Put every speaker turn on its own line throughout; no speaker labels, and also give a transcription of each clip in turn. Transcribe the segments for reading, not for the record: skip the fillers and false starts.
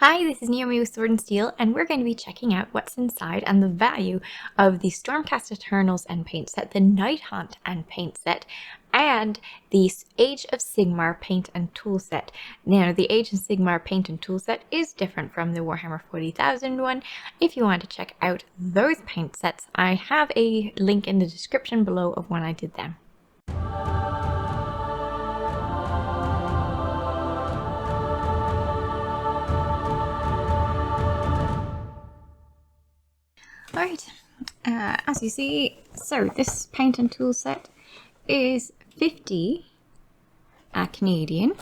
Hi, this is Naomi with Sword and Steel, and we're going to be checking out what's inside and the value of the Stormcast Eternals and Paint set, the Nighthaunt and Paint set, and the Age of Sigmar Paint and Tool set. Now, the Age of Sigmar Paint and Tool set is different from the Warhammer 40,000 one. If you want to check out those paint sets, I have a link in the description below of when I did them. Alright, as you see, so this paint and tool set is 50 Canadian,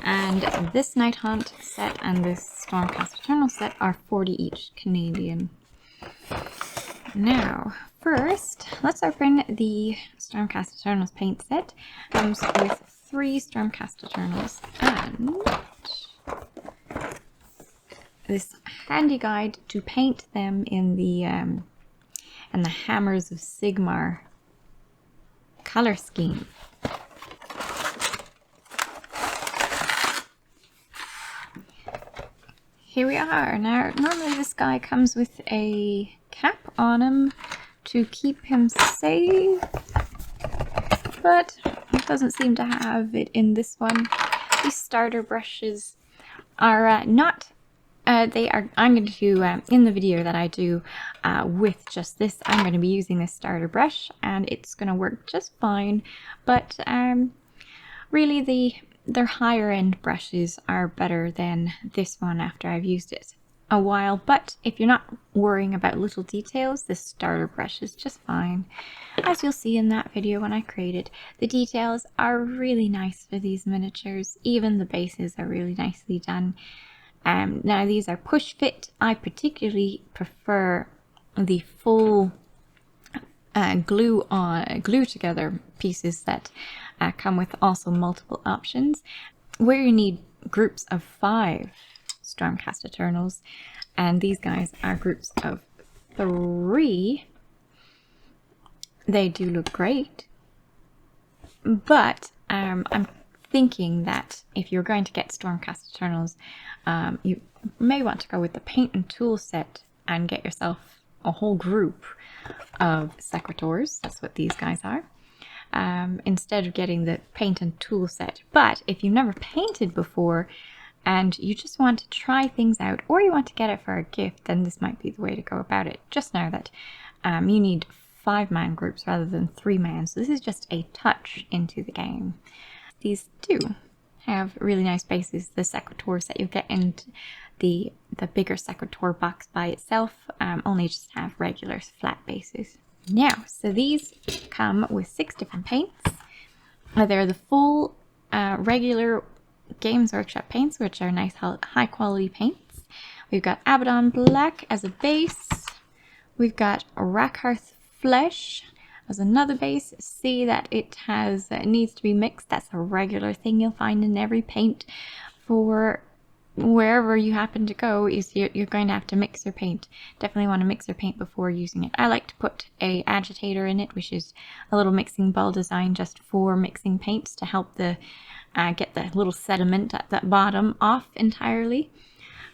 and this Nighthaunt set and this Stormcast Eternal set are 40 each Canadian. Now, first, let's open the Stormcast Eternals paint set. Comes with 3 Stormcast Eternals and this handy guide to paint them in the Hammers of Sigmar color scheme. Here we are. Now, normally this guy comes with a cap on him to keep him safe, but it doesn't seem to have it in this one. These starter brushes are not I'm going to, in the video that I do with just this, I'm going to be using this starter brush, and it's going to work just fine, but really their higher end brushes are better than this one after I've used it a while. But if you're not worrying about little details, this starter brush is just fine. As you'll see in that video when I created, the details are really nice for these miniatures. Even the bases are really nicely done. Now these are push fit. I particularly prefer the full glue together pieces that come with also multiple options. Where you need groups of 5 Stormcast Eternals, and these guys are groups of 3, they do look great, but I'm thinking that if you're going to get Stormcast Eternals, you may want to go with the paint and tool set and get yourself a whole group of Secretors. That's what these guys are, instead of getting the paint and tool set. But if you've never painted before and you just want to try things out, or you want to get it for a gift, then this might be the way to go about it. Just know that you need 5-man groups rather than 3-man, so this is just a touch into the game. These do have really nice bases. The Secretors that you get in the bigger Secretor box by itself only just have regular flat bases. Now, so these come with 6 different paints. They're the full regular Games Workshop paints, which are nice high quality paints. We've got Abaddon Black as a base. We've got Rakarth Flesh as another base. See that it needs to be mixed. That's a regular thing you'll find in every paint for wherever you happen to go. Is you're going to have to mix your paint. Definitely want to mix your paint before using it. I like to put a agitator in it, which is a little mixing ball design just for mixing paints to help the get the little sediment at the bottom off entirely.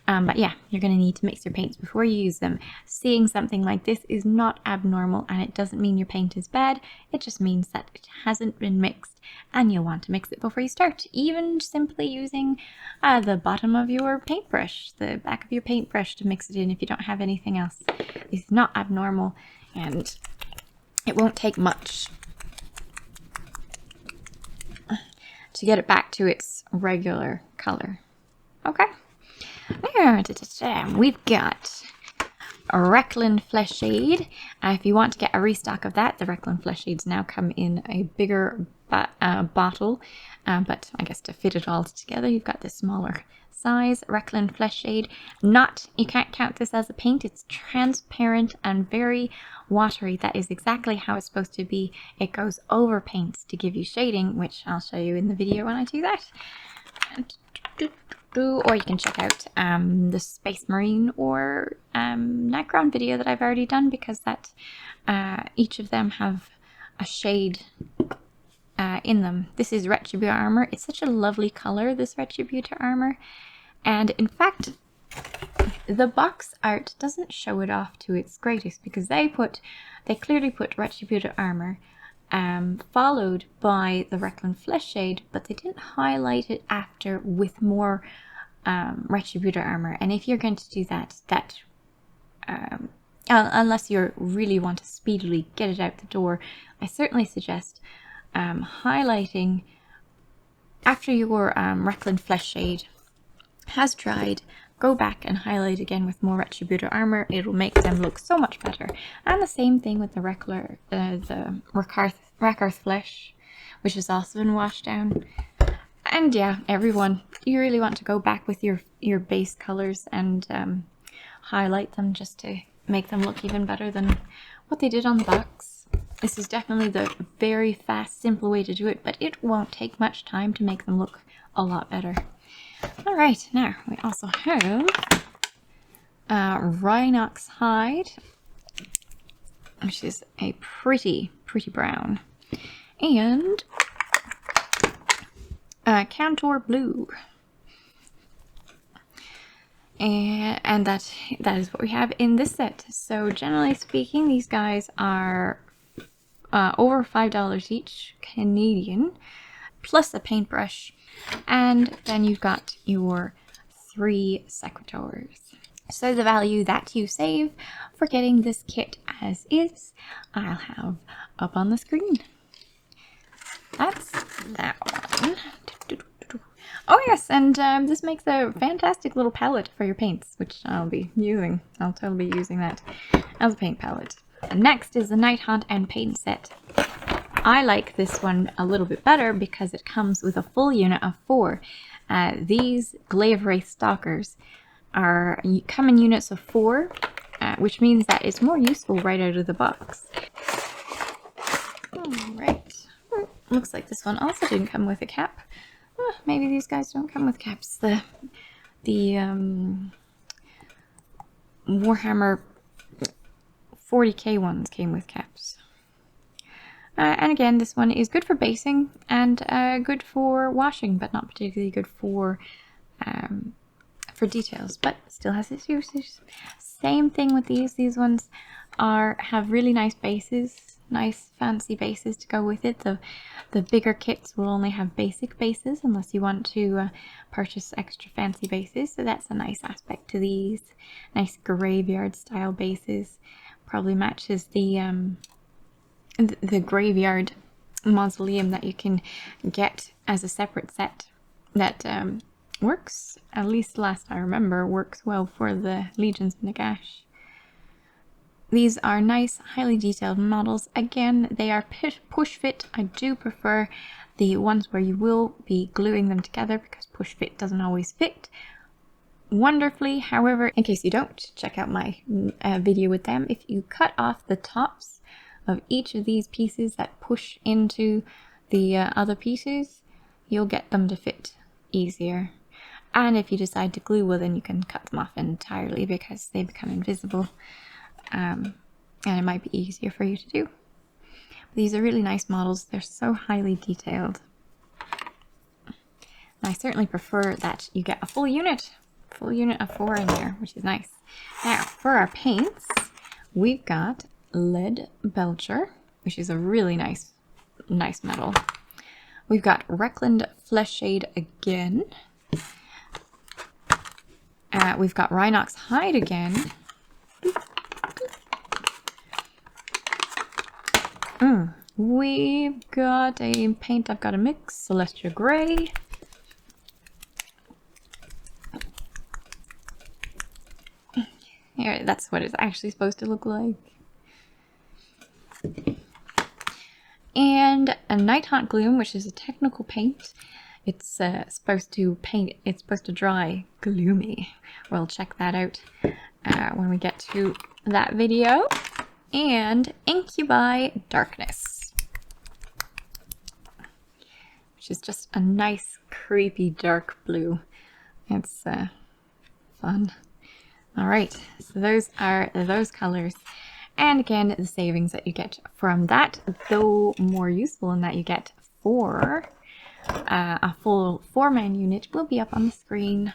But yeah, you're going to need to mix your paints before you use them. Seeing something like this is not abnormal, and it doesn't mean your paint is bad. It just means that it hasn't been mixed, and you'll want to mix it before you start. Even simply using the bottom of your paintbrush, the back of your paintbrush to mix it in if you don't have anything else. It's not abnormal, and it won't take much to get it back to its regular color. Okay. We've got a Reckland Flesh Shade. If you want to get a restock of that, the Reckland Flesh Shades now come in a bigger bottle, but I guess to fit it all together, you've got this smaller size Reckland Flesh Shade. You can't count this as a paint. It's transparent and very watery. That is exactly how it's supposed to be. It goes over paints to give you shading, which I'll show you in the video when I do that. Or you can check out the Space Marine or Necron video that I've already done, because each of them have a shade in them. This is Retributor armor. It's such a lovely color, this Retributor armor. And in fact, the box art doesn't show it off to its greatest, because they clearly put Retributor armor, followed by the Recklin Flesh Shade, but they didn't highlight it after with more Retributor armor. And if you're going to do that, unless you really want to speedily get it out the door, I certainly suggest highlighting after your Recklin Flesh Shade has dried. Go back and highlight again with more Retributor armor. It'll make them look so much better. And the same thing with the Rakarth Flesh, which has also been washed down. And yeah, everyone, you really want to go back with your base colors and highlight them just to make them look even better than what they did on the box. This is definitely the very fast, simple way to do it, but it won't take much time to make them look a lot better. Alright, now we also have Rhinox Hide, which is a pretty brown, and Cantor Blue. And that is what we have in this set. So generally speaking, these guys are over $5 each Canadian, plus a paintbrush. And then you've got your 3 Sequitors. So the value that you save for getting this kit as is, I'll have up on the screen. That's that one. Oh yes, and this makes a fantastic little palette for your paints, which I'll be using. I'll totally be using that as a paint palette. Next is the Nighthaunt and Paint set. I like this one a little bit better because it comes with a full unit of 4. These Glaive Wraith Stalkers come in units of 4, which means that it's more useful right out of the box. Alright. Looks like this one also didn't come with a cap. Maybe these guys don't come with caps. The Warhammer 40k ones came with caps. And again, this one is good for basing and good for washing, but not particularly good for details, but still has its uses. Same thing with these. These ones have really nice bases, nice fancy bases to go with it. The bigger kits will only have basic bases unless you want to purchase extra fancy bases, so that's a nice aspect to these. Nice graveyard style bases. Probably matches the graveyard mausoleum that you can get as a separate set that works, at least last I remember, works well for the Legions of Nagash. These are nice, highly detailed models. Again, they are push fit. I do prefer the ones where you will be gluing them together because push fit doesn't always fit wonderfully. However, in case you don't, check out my video with them. If you cut off the tops of each of these pieces that push into the other pieces, you'll get them to fit easier. And if you decide to glue, well, then you can cut them off entirely because they become invisible. And it might be easier for you to do. But these are really nice models. They're so highly detailed. And I certainly prefer that you get a full unit of 4 in there, which is nice. Now, for our paints, we've got Lead Belcher, which is a really nice metal. We've got Recklin Flesh Shade again. We've got Rhinox Hide again. We've got a paint I've got to mix, Celestia Grey. Here, that's what it's actually supposed to look like. And a Nighthaunt Gloom, which is a technical paint. It's supposed to dry gloomy. We'll check that out when we get to that video. And Incubi Darkness, which is just a nice, creepy, dark blue. It's fun. Alright, so those are those colors. And again, the savings that you get from that, though more useful in that you get a full 4-man unit, will be up on the screen.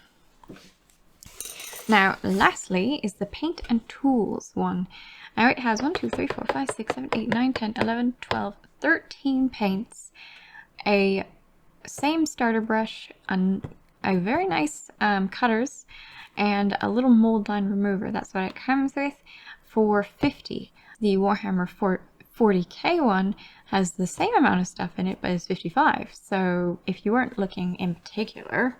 Now, lastly is the paint and tools one. Now it has 1, 2, 3, 4, 5, 6, 7, 8, 9, 10, 11, 12, 13 paints, a same starter brush, a very nice cutters, and a little mold line remover. That's what it comes with for 50. The Warhammer 40k one has the same amount of stuff in it, but is 55. So if you weren't looking in particular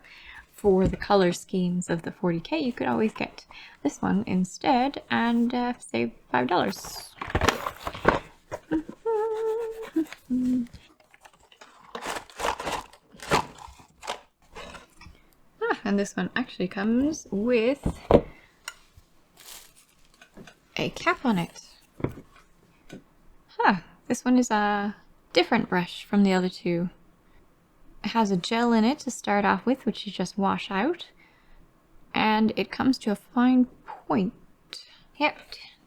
for the color schemes of the 40k, you could always get this one instead and save $5. And this one actually comes with a cap on it. This one is a different brush from the other two. It has a gel in it to start off with, which you just wash out. And it comes to a fine point. Yep,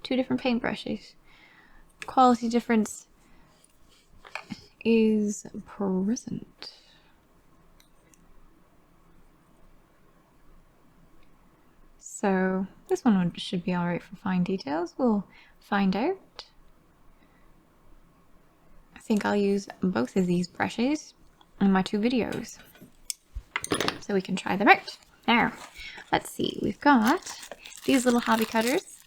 2 different paintbrushes. Quality difference is present. So this one should be alright for fine details. We'll find out. I think I'll use both of these brushes in my 2 videos so we can try them out. Now, let's see. We've got these little hobby cutters.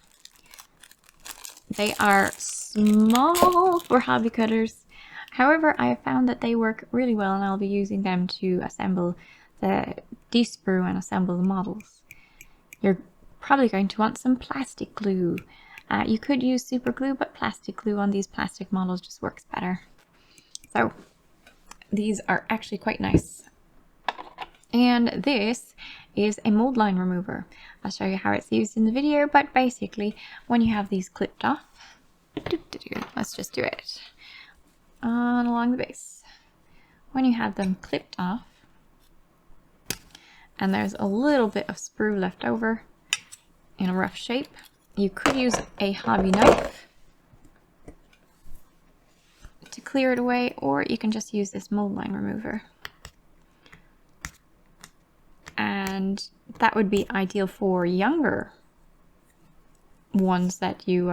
They are small for hobby cutters. However, I have found that they work really well, and I'll be using them to assemble the de-sprue and assemble the models. You're probably going to want some plastic glue. You could use super glue, but plastic glue on these plastic models just works better. So these are actually quite nice. And this is a mold line remover. I'll show you how it's used in the video, but basically when you have these clipped off, let's just do it on along the base. When you have them clipped off and there's a little bit of sprue left over in a rough shape, you could use a hobby knife to clear it away, or you can just use this mold line remover. And that would be ideal for younger ones that you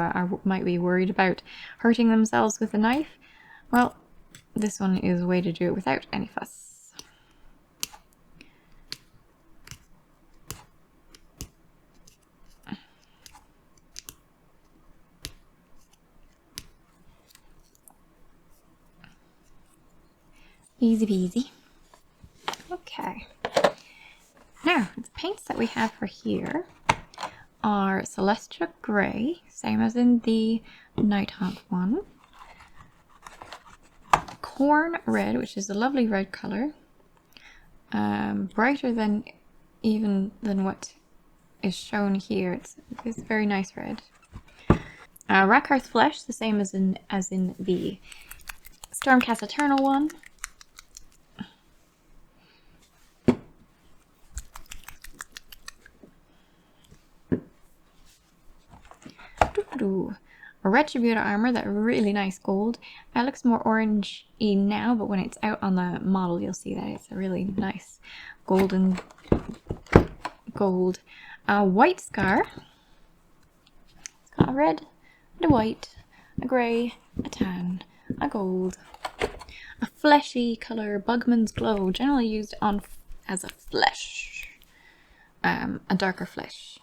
might be worried about hurting themselves with a knife. Well, this one is a way to do it without any fuss. Easy peasy. Okay. Now, the paints that we have for here are Celestia Grey, same as in the Nighthaunt one. Corn Red, which is a lovely red color. Brighter than what is shown here. It's a very nice red. Rakarth Flesh, the same as in the Stormcast Eternal one. A Retributor armor, that really nice gold. It looks more orangey now, but when it's out on the model, you'll see that it's a really nice golden gold. White Scar. It's got a red, and a white, a grey, a tan, a gold. A fleshy color, Bugman's Glow, generally used on as a flesh, a darker flesh.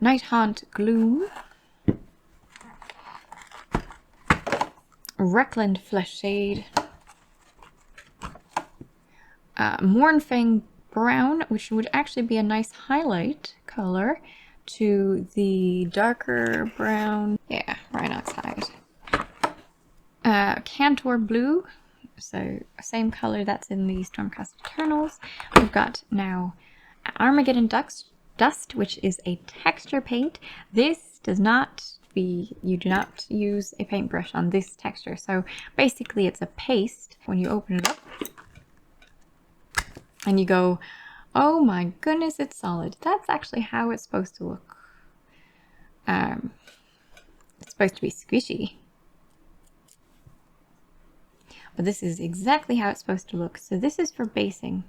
Nighthaunt Gloom, Reckland Flesh Shade, Mournfang Brown, which would actually be a nice highlight color to the darker brown, yeah, Rhinox hide. Cantor Blue, so same color that's in the Stormcast Eternals. We've got now Armageddon Dust, which is a texture paint. This does not you do not use a paintbrush on this texture. So basically it's a paste. When you open it up and you go, oh my goodness, it's solid. That's actually how it's supposed to look. It's supposed to be squishy. but this is exactly how it's supposed to look. So this is for basing.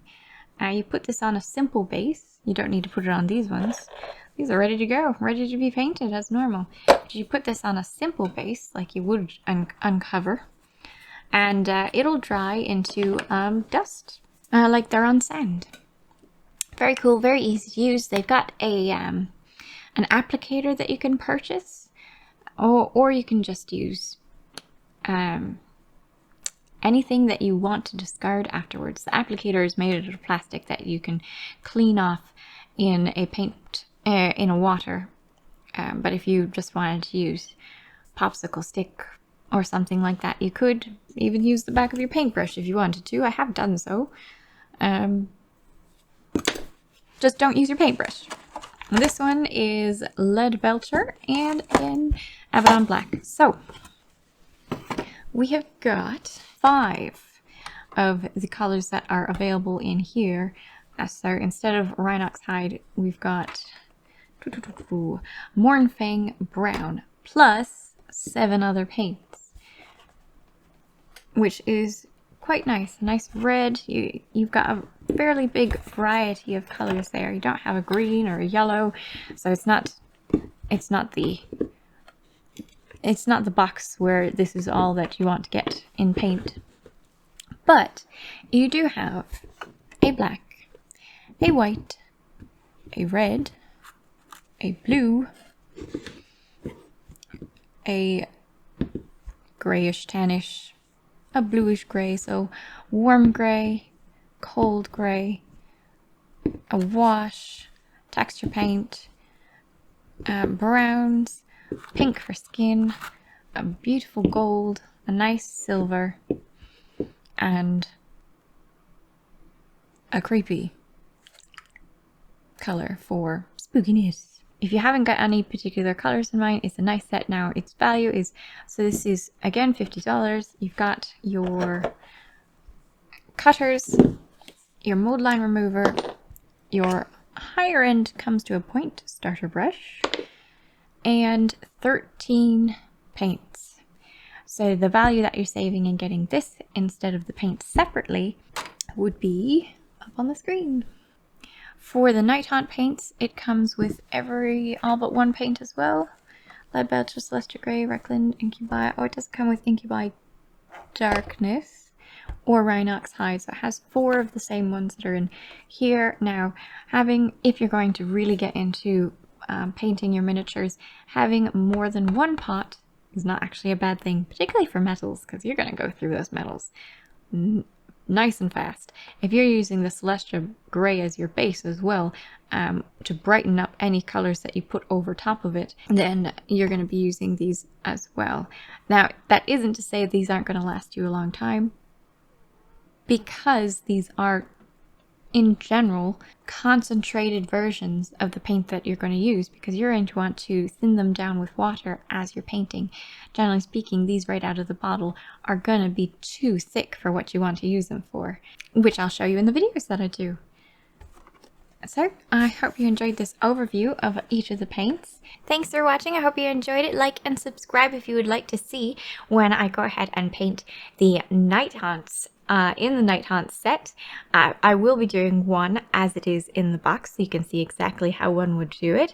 You put this on a simple base. You don't need to put it on these ones. These are ready to go, ready to be painted as normal. But you put this on a simple base, like you would uncover, and it'll dry into dust, like they're on sand. Very cool, very easy to use. They've got a an applicator that you can purchase, or you can just use anything that you want to discard afterwards. The applicator is made out of plastic that you can clean off in a paint, in a water. But if you just wanted to use popsicle stick or something like that, you could even use the back of your paintbrush if you wanted to. I have done so. Just don't use your paintbrush. This one is Leadbelcher and again Abaddon Black. So we have got 5 of the colors that are available in here. So instead of Rhinox Hide, we've got Mornfang Brown plus 7 other paints, which is quite nice. A nice red. You've got a fairly big variety of colors there. You don't have a green or a yellow, so it's not the box where this is all that you want to get in paint. But you do have a black, a white, a red, a blue, a grayish tannish, a bluish gray, so warm gray, cold gray, a wash, texture paint, browns, pink for skin, a beautiful gold, a nice silver, and a creepy color for spookiness. If you haven't got any particular colors in mind, it's a nice set now. Its value is, so this is again $50. You've got your cutters, your mold line remover, your higher end comes to a point starter brush, and 13 paints. So the value that you're saving in getting this instead of the paint separately would be up on the screen. For the Nighthaunt paints, it comes with all but 1 paint as well. Leadbelcher, Celestial Grey, Reckland, Incubi. Oh, it doesn't come with Incubi Darkness or Rhinox Hide, so it has 4 of the same ones that are in here. Now, if you're going to really get into painting your miniatures, having more than 1 pot is not actually a bad thing, particularly for metals, because you're going to go through those metals nice and fast. If you're using the Celestial Grey as your base as well, to brighten up any colors that you put over top of it, then you're going to be using these as well. Now, that isn't to say these aren't going to last you a long time, because these are, in general, concentrated versions of the paint that you're going to use, because you're going to want to thin them down with water as you're painting. Generally speaking, these right out of the bottle are going to be too thick for what you want to use them for, which I'll show you in the videos that I do. So, I hope you enjoyed this overview of each of the paints. Thanks for watching. I hope you enjoyed it. Like and subscribe if you would like to see when I go ahead and paint the Nighthaunts in the Nighthaunt set. I will be doing one as it is in the box, so you can see exactly how one would do it.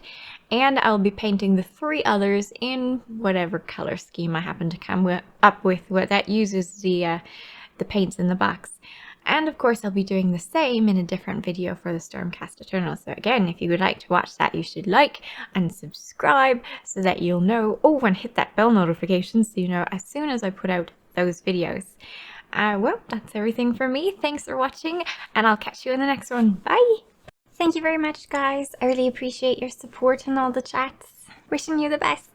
And I'll be painting the 3 others in whatever color scheme I happen to come up with that uses the paints in the box. And of course, I'll be doing the same in a different video for the Stormcast Eternals. So again, if you would like to watch that, you should like and subscribe so that you'll know, and hit that bell notification so you know as soon as I put out those videos. Well, that's everything for me. Thanks for watching, and I'll catch you in the next one. Bye! Thank you very much, guys. I really appreciate your support and all the chats. Wishing you the best.